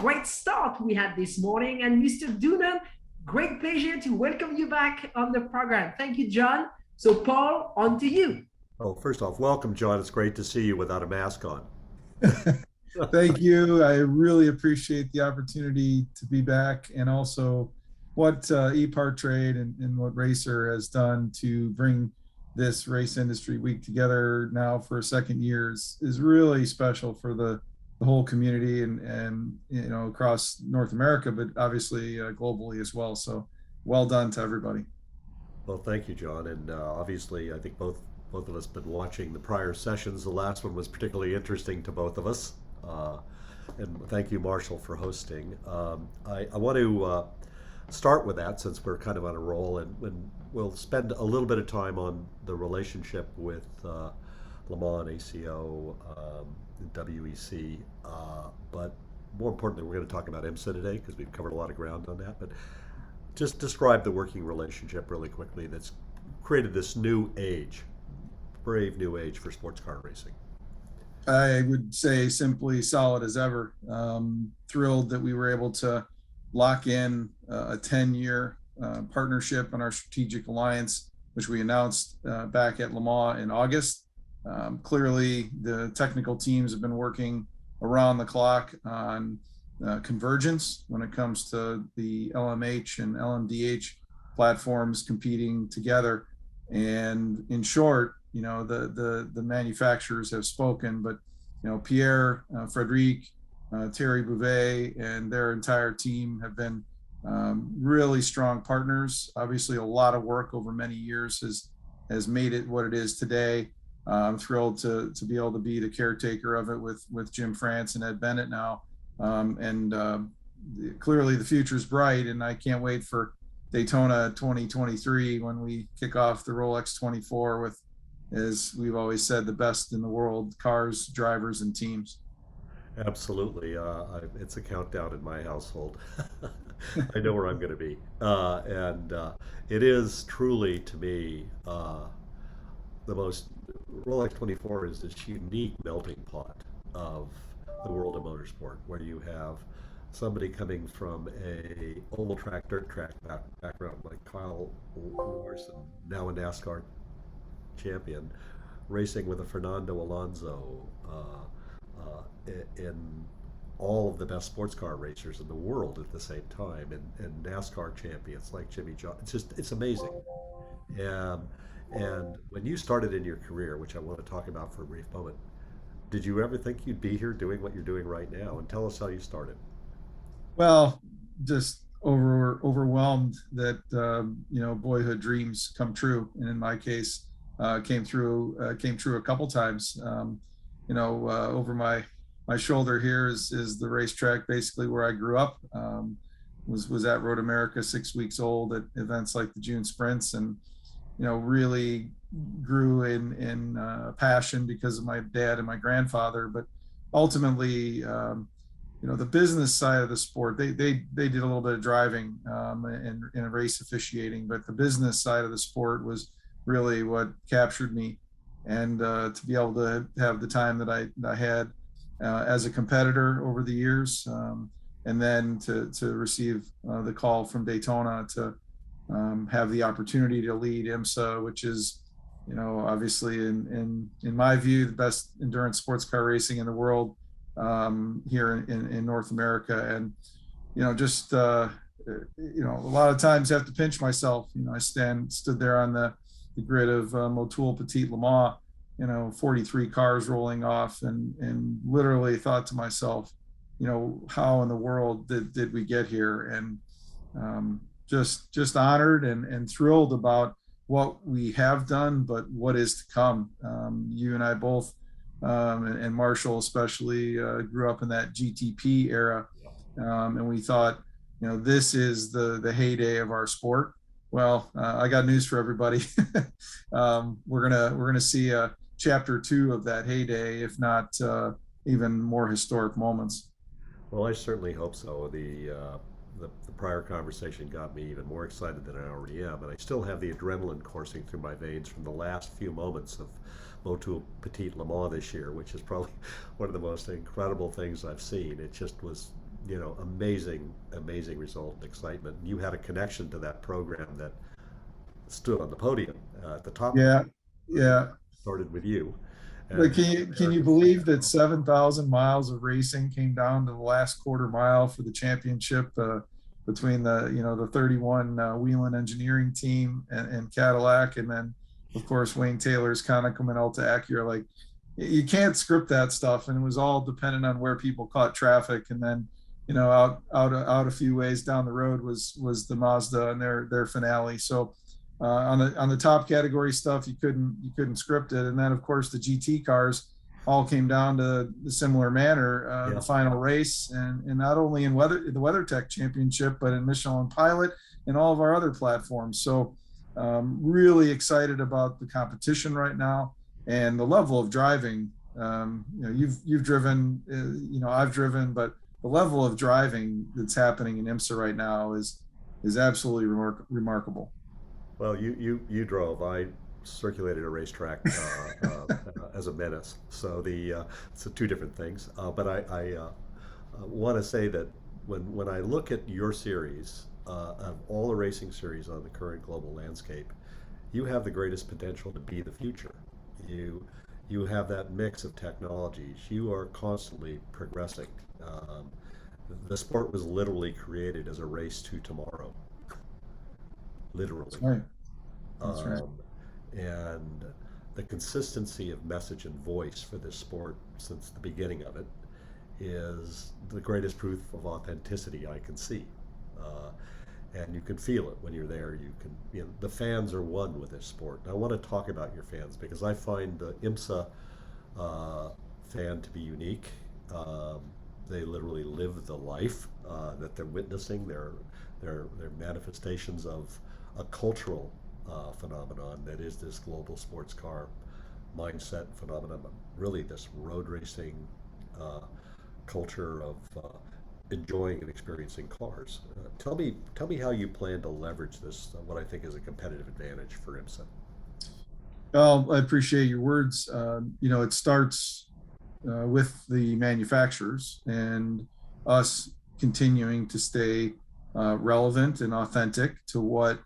great start we had this morning. And Mr. Doonan, great pleasure to welcome you back on the program. Thank you, John. So, Paul, on to you. Oh, first off, welcome, John. It's great to see you without a mask on. Thank you. I really appreciate the opportunity to be back, and also what EPARTRADE and what Racer has done to bring this Race Industry Week together now for a second year is really special for the whole community and across North America, but obviously globally as well. So well done to everybody. Well, thank you, John. And obviously, I think both of us been watching the prior sessions. The last one was particularly interesting to both of us. And thank you, Marshall, for hosting. I want to start with that since we're kind of on a roll, and we'll spend a little bit of time on the relationship with Le Mans, ACO, WEC, but more importantly, we're going to talk about IMSA today because we've covered a lot of ground on that. But just describe the working relationship really quickly that's created this new age, brave new age for sports car racing. I would say simply solid as ever. Thrilled that we were able to lock in a 10-year partnership and our strategic alliance, which we announced back at Le Mans in August. Clearly, the technical teams have been working around the clock on convergence when it comes to the LMH and LMDH platforms competing together. And in short, the manufacturers have spoken, but Pierre, Frederic, Thierry Bouvet, and their entire team have been really strong partners. Obviously, a lot of work over many years has made it what it is today. I'm thrilled to be able to be the caretaker of it with Jim France and Ed Bennett now. Clearly the future is bright, and I can't wait for Daytona 2023 when we kick off the Rolex 24 with, as we've always said, the best in the world, cars, drivers, and teams. Absolutely. It's a countdown in my household. I know where I'm going to be. And it is truly, to me, the most, Rolex 24 is this unique melting pot of the world of motorsport, where you have somebody coming from a oval track, dirt track background like Kyle Larson, now a NASCAR champion, racing with a Fernando Alonso, in all of the best sports car racers in the world at the same time, and NASCAR champions like Jimmy John. It's amazing. And when you started in your career, which I want to talk about for a brief moment, did you ever think you'd be here doing what you're doing right now? And tell us how you started. Well, just overwhelmed that boyhood dreams come true, and in my case, came true a couple times. Over my shoulder here is the racetrack, basically where I grew up. Was at Road America 6 weeks old at events like the June Sprints, and really grew in passion because of my dad and my grandfather. But ultimately, the business side of the sport, they did a little bit of driving and race officiating, but the business side of the sport was really what captured me. And to be able to have the time that I had as a competitor over the years, and then to receive the call from Daytona to have the opportunity to lead IMSA, which is, obviously in my view, the best endurance sports car racing in the world, here in North America. And, a lot of times I have to pinch myself. I stood there on the grid of Motul Petit Le Mans, 43 cars rolling off, and literally thought to myself, how in the world did we get here? And just honored and thrilled about what we have done, but what is to come. You and I both, and Marshall especially, grew up in that GTP era, and we thought, this is the heyday of our sport. Well, I got news for everybody. We're gonna see a chapter 2 of that heyday, if not even more historic moments. Well, I certainly hope so. The prior conversation got me even more excited than I already am, and I still have the adrenaline coursing through my veins from the last few moments of Motul Petit Le Mans this year, which is probably one of the most incredible things I've seen. It just was amazing result and excitement. You had a connection to that program that stood on the podium at the top of Yeah, it. yeah. Started with you. But And can you believe that 7,000 miles of racing came down to the last quarter mile for the championship between the 31 Whelen Engineering team and Cadillac, and then of course Wayne Taylor's kind of coming out to Acura. Like, you can't script that stuff, and it was all dependent on where people caught traffic, and then out a few ways down the road was the Mazda and their finale. So on the top category stuff, you couldn't script it, and then of course the GT cars all came down to the similar manner. The final race, and not only in the WeatherTech Championship, but in Michelin Pilot and all of our other platforms. So really excited about the competition right now and the level of driving. You've driven, I've driven, but the level of driving that's happening in IMSA right now is absolutely remarkable. well, you drove. I circulated a racetrack as a menace. So it's two different things. But I want to say that when I look at your series, of all the racing series on the current global landscape, you have the greatest potential to be the future. You you have that mix of technologies. You are constantly progressing. Um, the sport was literally created as a race to tomorrow, literally. That's right. That's right. Um, and the consistency of message and voice for this sport since the beginning of it is the greatest proof of authenticity I can see. Uh, and you can feel it when you're there. The fans are one with this sport. And I want to talk about your fans because I find the IMSA uh, fan to be unique. Um, they literally live the life that they're witnessing. They're manifestations of a cultural phenomenon that is this global sports car mindset phenomenon. Really, this road racing uh, culture of enjoying and experiencing cars. Tell me how you plan to leverage this. What I think is a competitive advantage for IMSA. Well, I appreciate your words. It starts with the manufacturers and us continuing to stay relevant and authentic to what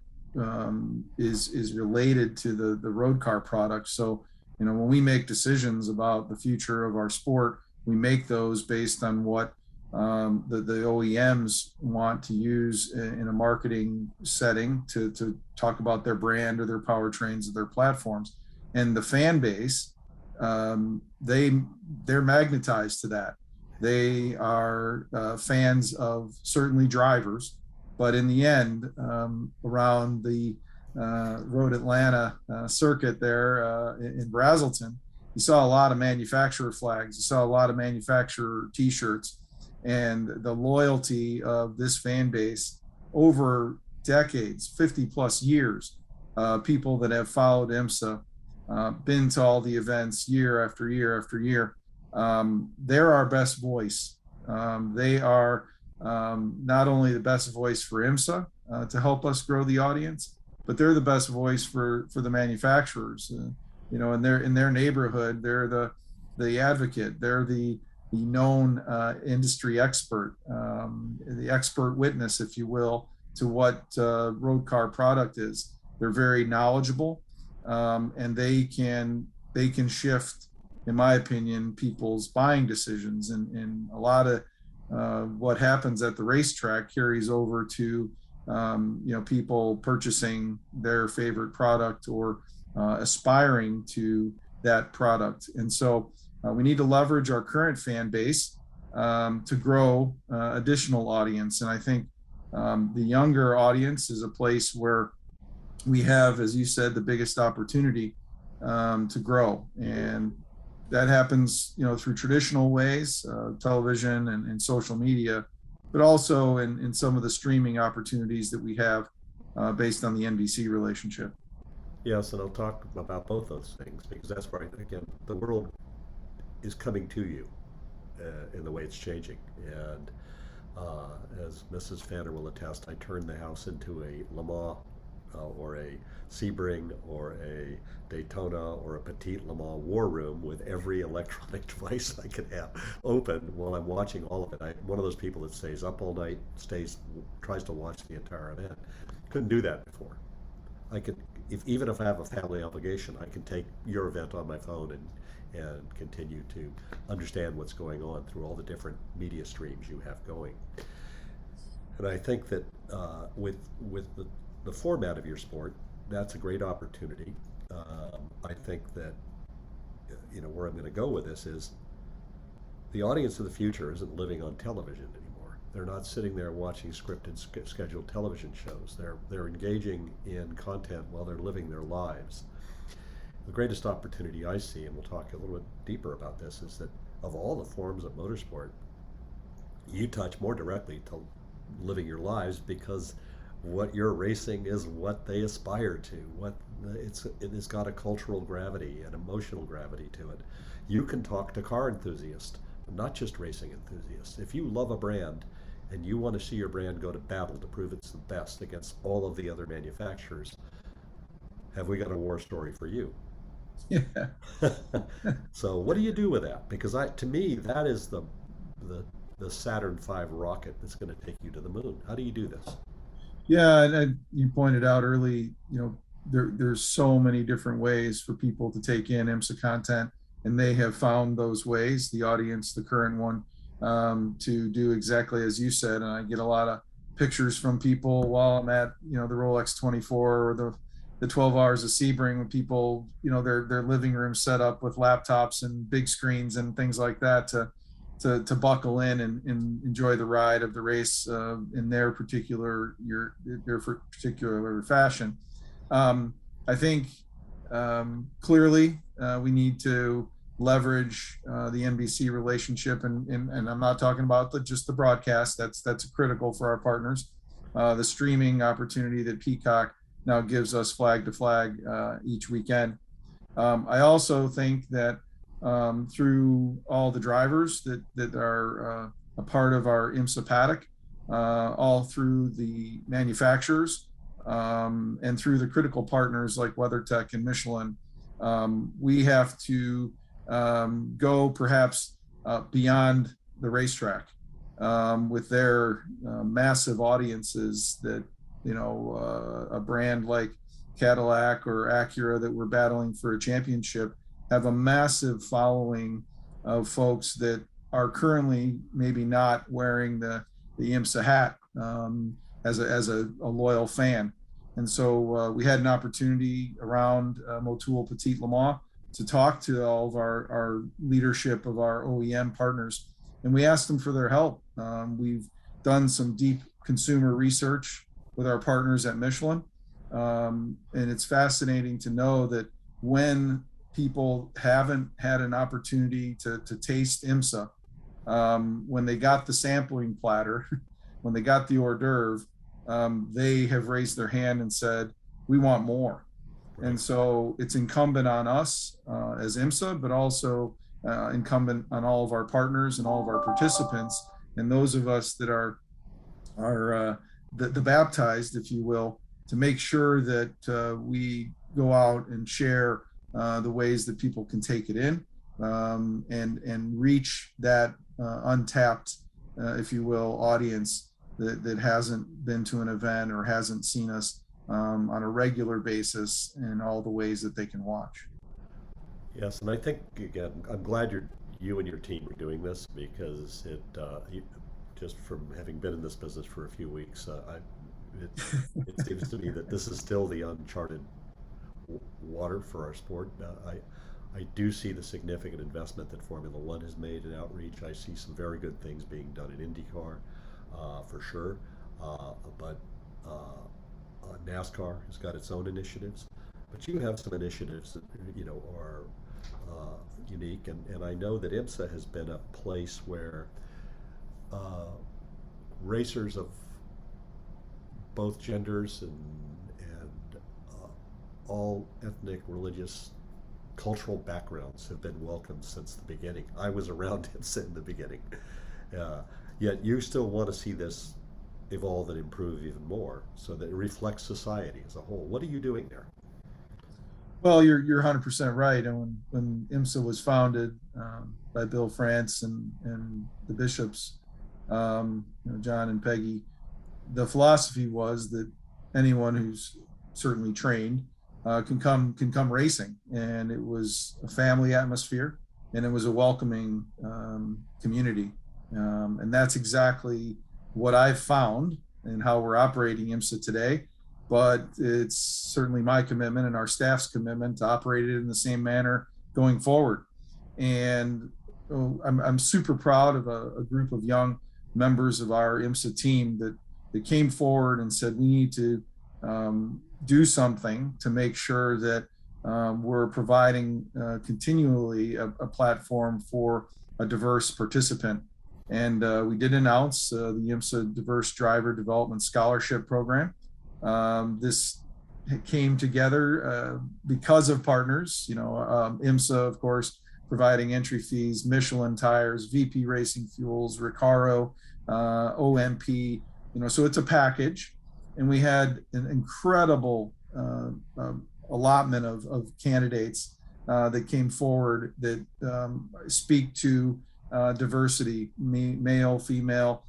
is related to the road car product. So, when we make decisions about the future of our sport, we make those based on what the OEMs want to use in a marketing setting to talk about their brand or their powertrains or their platforms. And the fan base, they're magnetized to that. They are fans of certainly drivers, but in the end, around the Road Atlanta circuit there in Brazelton, you saw a lot of manufacturer flags. You saw a lot of manufacturer T-shirts, and the loyalty of this fan base over decades, 50 plus years, people that have followed IMSA, been to all the events year after year after year. They're our best voice. They are not only the best voice for IMSA to help us grow the audience, but they're the best voice for the manufacturers. In their neighborhood, they're the advocate. They're the known industry expert, the expert witness, if you will, to what road car product is. They're very knowledgeable, and they can shift, in my opinion, people's buying decisions. And a lot of what happens at the racetrack carries over to people purchasing their favorite product or aspiring to that product. And so we need to leverage our current fan base to grow additional audience. And I think the younger audience is a place where we have, as you said, the biggest opportunity to grow. And that happens, through traditional ways, television and social media, but also in some of the streaming opportunities that we have based on the NBC relationship. Yes, and I'll talk about both those things because that's right. Again, the world is coming to you in the way it's changing. And as Mrs. Fanner will attest, I turned the house into a Le Mans or a Sebring or a Daytona or a Petit Le Mans war room with every electronic device I can have open while I'm watching all of it. I'm one of those people that stays up all night, tries to watch the entire event. Couldn't do that before. I could, even if I have a family obligation, I can take your event on my phone and continue to understand what's going on through all the different media streams you have going. And I think that with the format of your sport, that's a great opportunity. I think that where I'm going to go with this is the audience of the future isn't living on television anymore. They're not sitting there watching scripted, scheduled television shows. They're engaging in content while they're living their lives. The greatest opportunity I see, and we'll talk a little bit deeper about this, is that of all the forms of motorsport, you touch more directly to living your lives, because what you're racing is what they aspire to. It's got a cultural gravity and emotional gravity to it. You can talk to car enthusiasts, not just racing enthusiasts. If you love a brand and you want to see your brand go to battle to prove it's the best against all of the other manufacturers, have we got a war story for you? Yeah. So what do you do with that? Because to me, that is the Saturn V rocket that's going to take you to the moon. How do you do this? Yeah, and you pointed out early, there's so many different ways for people to take in IMSA content, and they have found those ways, the audience, the current one, to do exactly as you said. And I get a lot of pictures from people while I'm at, the Rolex 24 or the 12 hours of Sebring, with people, their living room set up with laptops and big screens and things like that to buckle in and enjoy the ride of the race in their particular fashion. I think clearly we need to leverage the NBC relationship, and I'm not talking about just the broadcast. That's critical for our partners. The streaming opportunity that Peacock now gives us flag to flag each weekend. I also think that through all the drivers that are a part of our IMSA paddock, all through the manufacturers, and through the critical partners like WeatherTech and Michelin, we have to go perhaps beyond the racetrack with their massive audiences that, a brand like Cadillac or Acura that we're battling for a championship have a massive following of folks that are currently maybe not wearing the IMSA hat as a loyal fan. And so we had an opportunity around Motul Petit Le Mans to talk to all of our leadership of our OEM partners, and we asked them for their help. We've done some deep consumer research with our partners at Michelin, and it's fascinating to know that when people haven't had an opportunity to taste IMSA, when they got the sampling platter, when they got the hors d'oeuvre, they have raised their hand and said, we want more. Right. And so it's incumbent on us as IMSA, but also incumbent on all of our partners and all of our participants, and those of us that are the baptized, if you will, to make sure that we go out and share the ways that people can take it in and reach that untapped, if you will, audience that hasn't been to an event or hasn't seen us on a regular basis in all the ways that they can watch. Yes, and I think, again, I'm glad you and your team are doing this, because just from having been in this business for a few weeks, it seems to me that this is still the uncharted water for our sport. I do see the significant investment that Formula One has made in outreach. I see some very good things being done in IndyCar, for sure. But NASCAR has got its own initiatives. But you have some initiatives that are unique, and I know that IMSA has been a place where racers of both genders and all ethnic, religious, cultural backgrounds have been welcomed since the beginning. I was around IMSA in the beginning. Yet you still want to see this evolve and improve even more so that it reflects society as a whole. What are you doing there? Well, you're 100% right. And when IMSA was founded by Bill France and the bishops, John and Peggy, the philosophy was that anyone who's certainly trained can come racing, and it was a family atmosphere, and it was a welcoming community, and that's exactly what I've found and how we're operating IMSA today. But it's certainly my commitment and our staff's commitment to operate it in the same manner going forward. And I'm super proud of a group of young members of our IMSA team that came forward and said we need to do something to make sure that we're providing continually a platform for a diverse participant. And we did announce the IMSA Diverse Driver Development Scholarship Program. This came together because of partners, IMSA, of course, providing entry fees, Michelin tires, VP Racing Fuels, Recaro, OMP, so it's a package. And we had an incredible allotment of candidates that came forward that speak to diversity, male, female,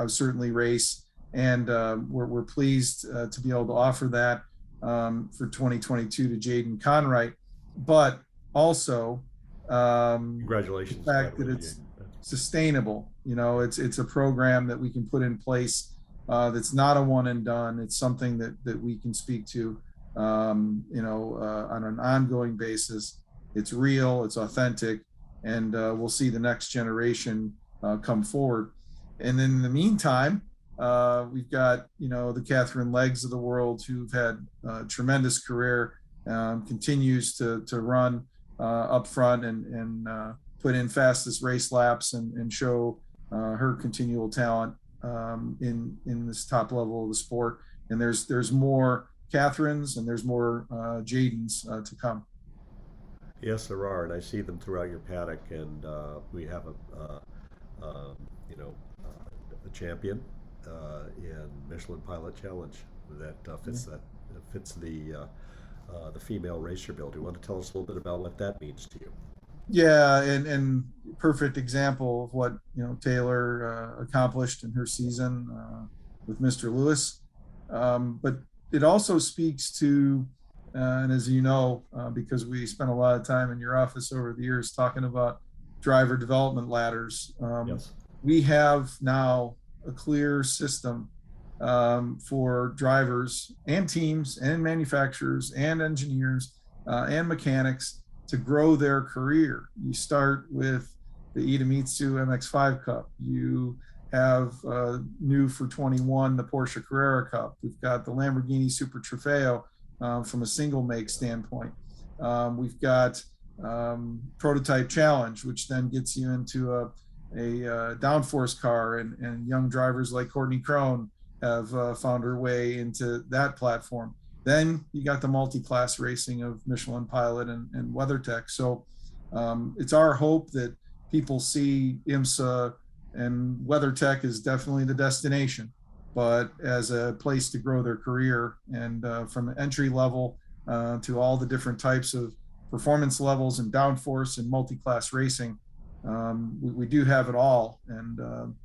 certainly race. And we're pleased to be able to offer that for 2022 to Jaden Conwright, but also congratulations, the fact that it's sustainable. It's a program that we can put in place that's not a one and done. It's something that we can speak to on an ongoing basis. It's real, it's authentic, and we'll see the next generation come forward. And then in the meantime, we've got, the Catherine Leggs of the world, who've had a tremendous career, continues to run up front and put in fastest race laps and show her continual talent in this top level of the sport. And there's more Catherines and there's more Jadens to come. Yes, there are, and I see them throughout your paddock. And we have a champion in Michelin Pilot Challenge that fits the female racer bill. Do you want to tell us a little bit about what that means to you? Yeah, and perfect example of what Taylor accomplished in her season with Mr. Lewis, but it also speaks to, and as you know, because we spent a lot of time in your office over the years talking about driver development ladders. Yes. We have now a clear system for drivers and teams and manufacturers and engineers and mechanics to grow their career. You start with the Idemitsu MX-5 Cup. You have new for 21, the Porsche Carrera Cup. We've got the Lamborghini Super Trofeo from a single make standpoint. We've got Prototype Challenge, which then gets you into a downforce car, and young drivers like Courtney Crone have found her way into that platform. Then you got the multi-class racing of Michelin Pilot and WeatherTech. So it's our hope that people see IMSA and WeatherTech is definitely the destination, but as a place to grow their career, and from entry level to all the different types of performance levels and downforce and multi-class racing. We do have it all. And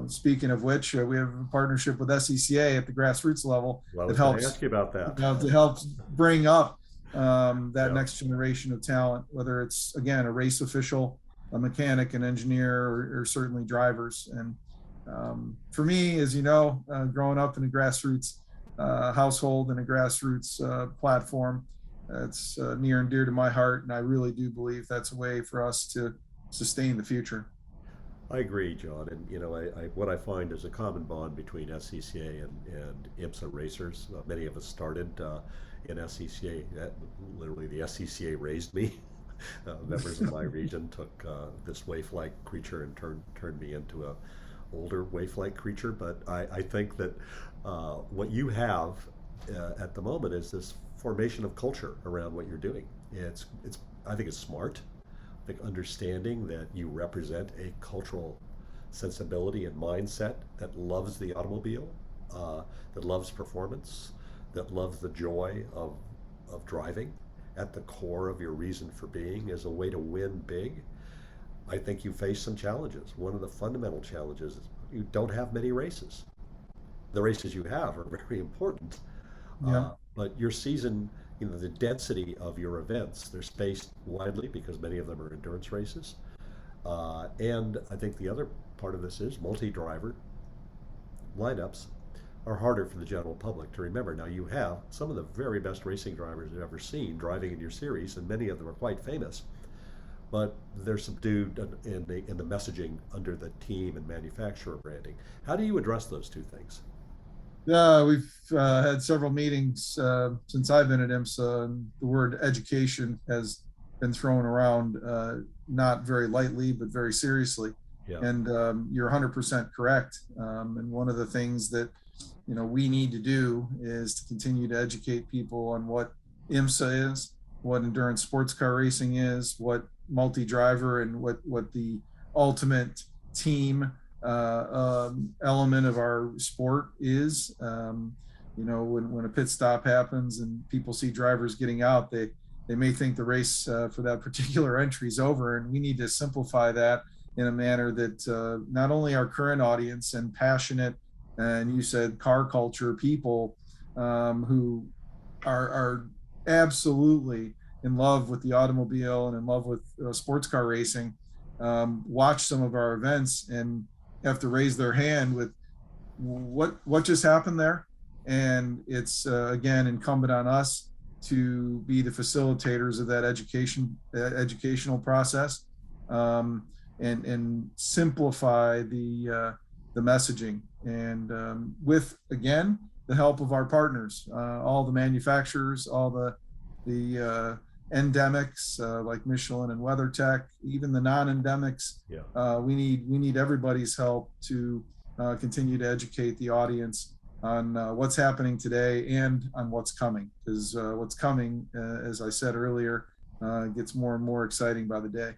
speaking of which, we have a partnership with SCCA at the grassroots level that helps ask you about that. To help bring up that next generation of talent, whether it's, again, a race official, a mechanic, an engineer, or certainly drivers. And for me, as you know, growing up in a grassroots household and a grassroots platform, that's near and dear to my heart. And I really do believe that's a way for us to sustain the future. I agree, John. And what I find is a common bond between SCCA and IMSA racers. Many of us started in SCCA. Literally, the SCCA raised me. Members of my region took this waif-like creature and turned me into a older waif-like creature. But I think that what you have at the moment is this formation of culture around what you're doing. I think it's smart. I think understanding that you represent a cultural sensibility and mindset that loves the automobile, that loves performance, that loves the joy of driving at the core of your reason for being as a way to win big, I think you face some challenges. One of the fundamental challenges is you don't have many races. The races you have are very important, Yeah. but your season, the density of your events, they're spaced widely because many of them are endurance races. And I think the other part of this is multi-driver lineups are harder for the general public to remember. Now, you have some of the very best racing drivers you've ever seen driving in your series, and many of them are quite famous, but they're subdued in the messaging under the team and manufacturer branding. How do you address those two things? Yeah, we've had several meetings since I've been at IMSA, and the word education has been thrown around, not very lightly, but very seriously. Yeah. And you're 100% correct. And one of the things that we need to do is to continue to educate people on what IMSA is, what endurance sports car racing is, what multi-driver and what the ultimate team element of our sport is. When a pit stop happens and people see drivers getting out, they may think the race for that particular entry is over, and we need to simplify that in a manner that not only our current audience and passionate, and you said car culture people who are absolutely in love with the automobile and in love with sports car racing, watch some of our events and have to raise their hand with what just happened there. And it's again incumbent on us to be the facilitators of that educational process, and simplify the messaging, and with again the help of our partners, all the manufacturers, all the endemics like Michelin and WeatherTech, even the non-endemics. Yeah. We need everybody's help to continue to educate the audience on what's happening today and on what's coming, because what's coming, as I said earlier, gets more and more exciting by the day.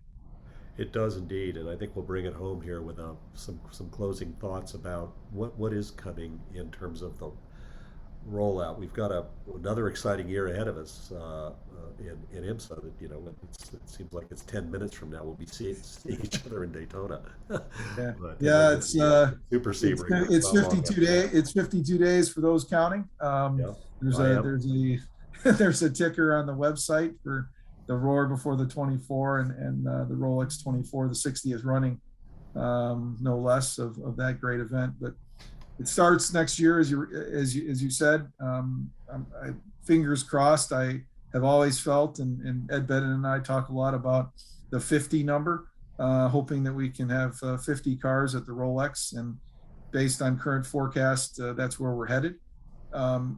It does indeed, and I think we'll bring it home here with some closing thoughts about what is coming in terms of the rollout. We've got another exciting year ahead of us in IMSA. That it seems like it's 10 minutes from now we'll be seeing each other in Daytona. Yeah, But, it's Super Sebring. it's 52 days. It's 52 days for those counting. Yeah. There's a ticker on the website for the Roar before the 24 and the Rolex 24, the 60th running, no less of that great event. But it starts next year, as you said. Fingers crossed. I have always felt, and Ed Bennett and I talk a lot about the 50 number, hoping that we can have 50 cars at the Rolex, and based on current forecast, that's where we're headed.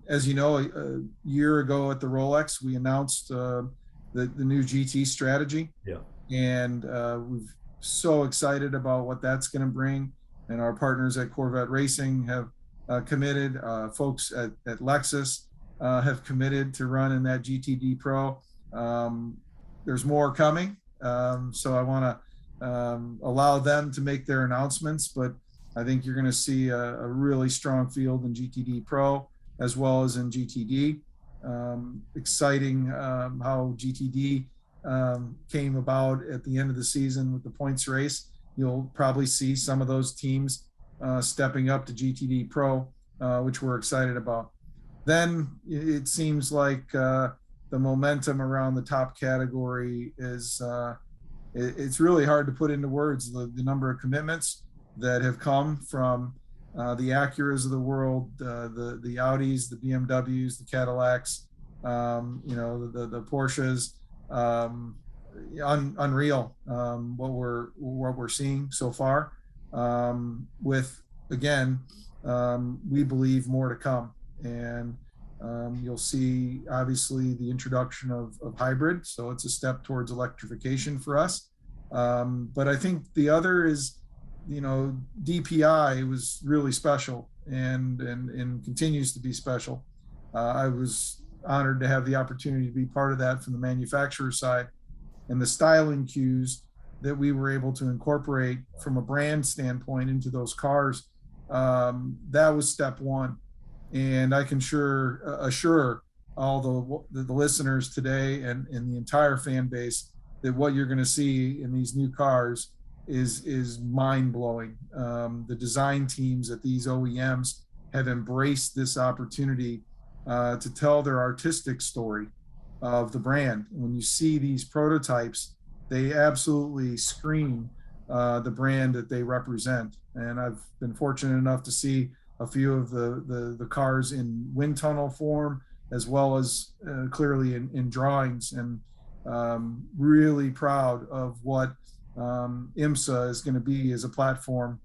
As you know, a year ago at the Rolex, we announced the new GT strategy. Yeah. And we're so excited about what that's going to bring. And our partners at Corvette Racing have committed. Folks at Lexus have committed to run in that GTD Pro. There's more coming. So I want to allow them to make their announcements, but I think you're going to see a really strong field in GTD Pro as well as in GTD. Exciting how GTD came about at the end of the season with the points race. You'll probably see some of those teams stepping up to GTD Pro, which we're excited about. Then it seems like the momentum around the top category is it's really hard to put into words the number of commitments that have come from the Acuras of the world, the Audis, the BMWs, the Cadillacs, the Porsches. Unreal what we're seeing so far, with again we believe more to come. And you'll see obviously the introduction of hybrid, so it's a step towards electrification for us, but I think the other is DPI was really special and continues to be special. I was honored to have the opportunity to be part of that from the manufacturer side. And the styling cues that we were able to incorporate from a brand standpoint into those cars, that was step one. And I can assure all the listeners today and the entire fan base that what you're going to see in these new cars is mind-blowing. The design teams at these OEMs have embraced this opportunity to tell their artistic story of the brand. When you see these prototypes, they absolutely scream the brand that they represent. And I've been fortunate enough to see a few of the cars in wind tunnel form, as well as clearly in drawings, and really proud of what IMSA is going to be as a platform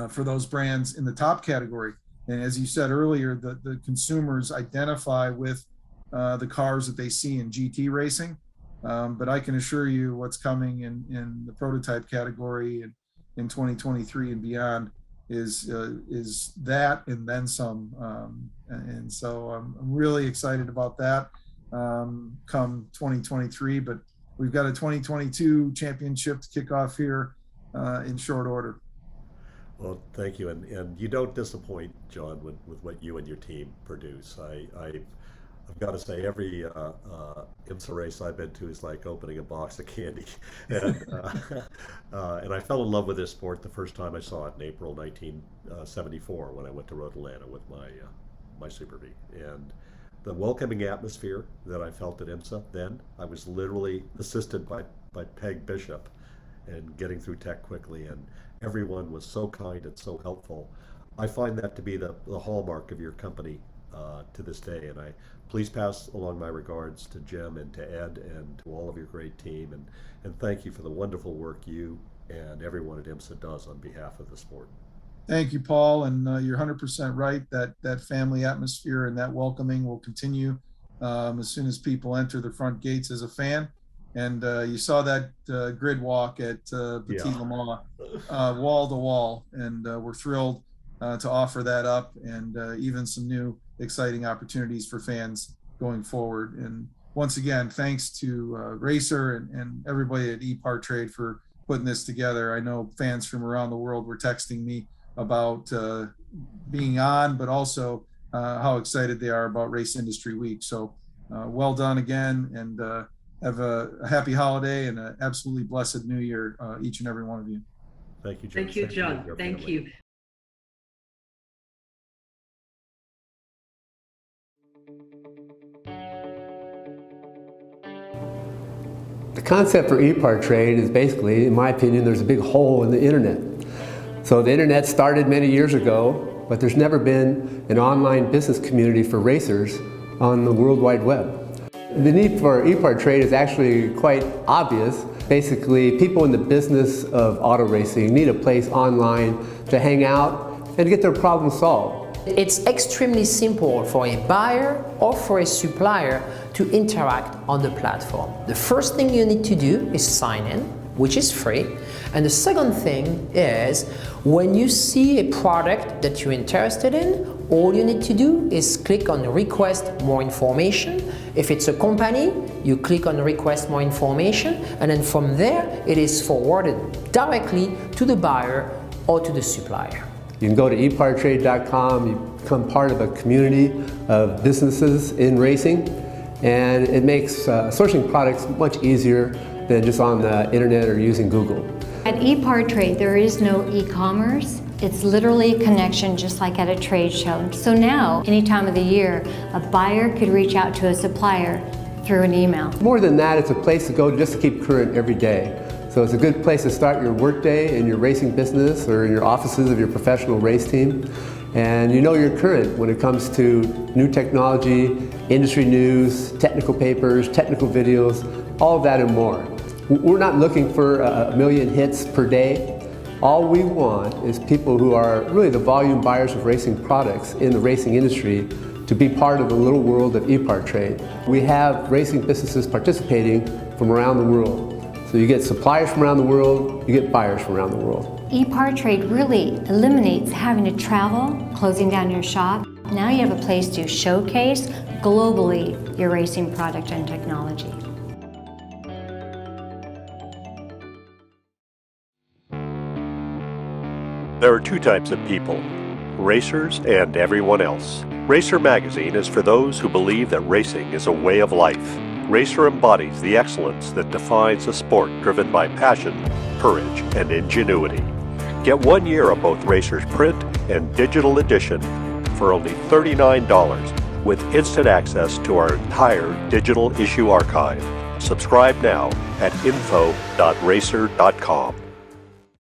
for those brands in the top category. And as you said earlier, the consumers identify with the cars that they see in GT racing. But I can assure you what's coming in the prototype category in 2023 and beyond is that and then some. And so I'm really excited about that come 2023. But we've got a 2022 championship to kick off here in short order. Well, thank you, and you don't disappoint, John, with what you and your team produce. I've got to say, every IMSA race I've been to is like opening a box of candy, and I fell in love with this sport the first time I saw it in April 1974 when I went to Road Atlanta with my Super V, and the welcoming atmosphere that I felt at IMSA then, I was literally assisted by Peg Bishop and getting through tech quickly, and everyone was so kind and so helpful. I find that to be the hallmark of your company to this day, and please pass along my regards to Jim and to Ed and to all of your great team, and thank you for the wonderful work you and everyone at IMSA does on behalf of the sport. Thank you, Paul, and you're 100% right. That family atmosphere and that welcoming will continue as soon as people enter the front gates as a fan. And you saw that grid walk at Petit Le Mans, wall to wall, and we're thrilled to offer that up, and even some new exciting opportunities for fans going forward. And once again, thanks to Racer and everybody at EPARTRADE for putting this together. I know fans from around the world were texting me about being on, but also how excited they are about Race Industry Week. So well done again, and have a happy holiday and an absolutely blessed new year, each and every one of you. Thank you, John. Thank you, John. Thank you. The concept for EPARTRADE is basically, in my opinion, there's a big hole in the internet. So the internet started many years ago, but there's never been an online business community for racers on the World Wide Web. The need for EPARTRADE is actually quite obvious. Basically, people in the business of auto racing need a place online to hang out and get their problems solved. It's extremely simple for a buyer or for a supplier to interact on the platform. The first thing you need to do is sign in, which is free. And the second thing is, when you see a product that you're interested in, all you need to do is click on request more information. If it's a company, you click on request more information, and then from there it is forwarded directly to the buyer or to the supplier. You can go to epartrade.com, you become part of a community of businesses in racing, and it makes sourcing products much easier than just on the internet or using Google. At EPARTRADE, there is no e-commerce. It's literally a connection just like at a trade show. So now, any time of the year, a buyer could reach out to a supplier through an email. More than that, it's a place to go just to keep current every day. So it's a good place to start your workday in your racing business or in your offices of your professional race team. And you know you're current when it comes to new technology, industry news, technical papers, technical videos, all of that and more. We're not looking for a million hits per day. All we want is people who are really the volume buyers of racing products in the racing industry to be part of the little world of EPARTRADE. We have racing businesses participating from around the world. So you get suppliers from around the world, you get buyers from around the world. EPARTRADE really eliminates having to travel, closing down your shop. Now you have a place to showcase globally your racing product and technology. There are two types of people, racers and everyone else. Racer Magazine is for those who believe that racing is a way of life. Racer embodies the excellence that defines a sport driven by passion, courage, and ingenuity. Get 1 year of both Racer's print and digital edition for only $39 with instant access to our entire digital issue archive. Subscribe now at info.racer.com.